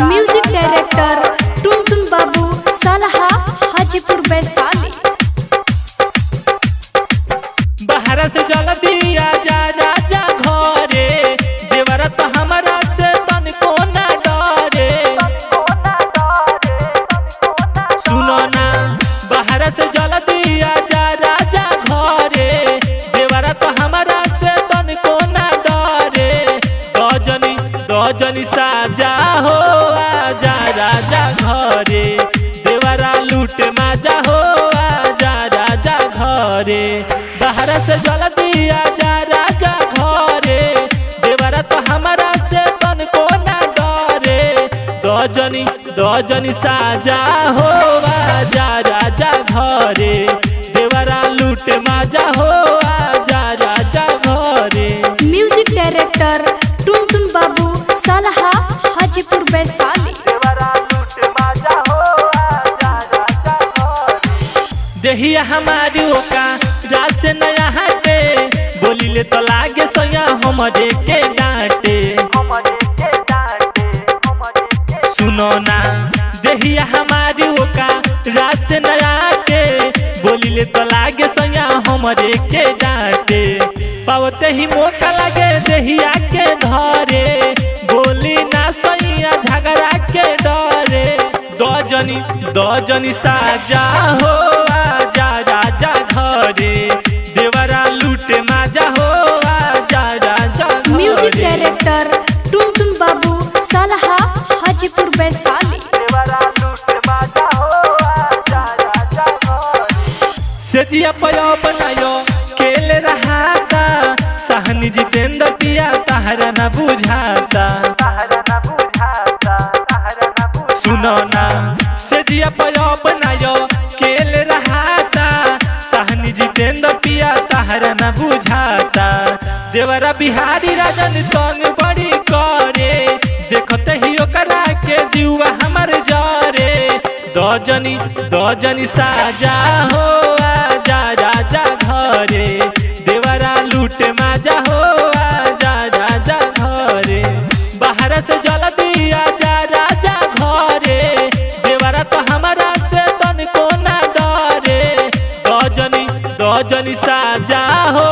Music director टुनटुन बाबू सालहा हाजीपुर वैशाली। बाहर से जल दिया जा राजा घरे, देवरा तो हमारा से तनिको ना डरे। सुनो ना, बाहर से जल दिया जा राजा घरे, देवरा तो हमारा से तनिको ना डरे। दजनी साजा हो आजा राजा घरे, देवरा लूट माजा हो आजा राजा घरे। बाहर से जल दिया जा राजा घरे, देवरा तो हमारा से तनिको ना डरे। दजनी साजा हो आजा राजा घरे, देवरा लूट माजा हो आजा राजा घरे। म्यूजिक डायरेक्टर टुनटुन बाबू सालहा हाजीपुर वैशाली। देहिया हमारी ओका रात से नया हटे, बोलिले तो लागे सोया हमरे के डांटे। सुनो ना, देहिया हमारी ओका रात से नया हटे, बोलिले तो लागे सोया हमरे के डांटे। पावते ही मौका लगे देहिया के धरे, बोली ना सोया झगड़ा के डरे। दजनी साजा हो आजा राजा घरे, देवरा लूट माजा हो आजा राजा घरे। म्यूजिक डायरेक्टर टुनटुन बाबू सालहा हाजीपुर वैशाली। सेजिया पयो बनायो केले रहाता, सहनी जितेंद्र पिया तहरा न बुझाता। सुनो ना, सेजिया पयो बनायो केले रहाता, सहनी जितेंद्र पिया तहरा न बुझाता। देवरा बिहारी राजन संग बड़ी करे, देखते ही ओकरा के जीवा हमर जरे। दजनी साजा हो आजा राजा घरे, देवरा लूट माजा हो आजा राजा घरे। बाहर से जल दिया जा राजा घरे, देवरा तो हमारा से तनिको ना डरे। दजनी साजा हो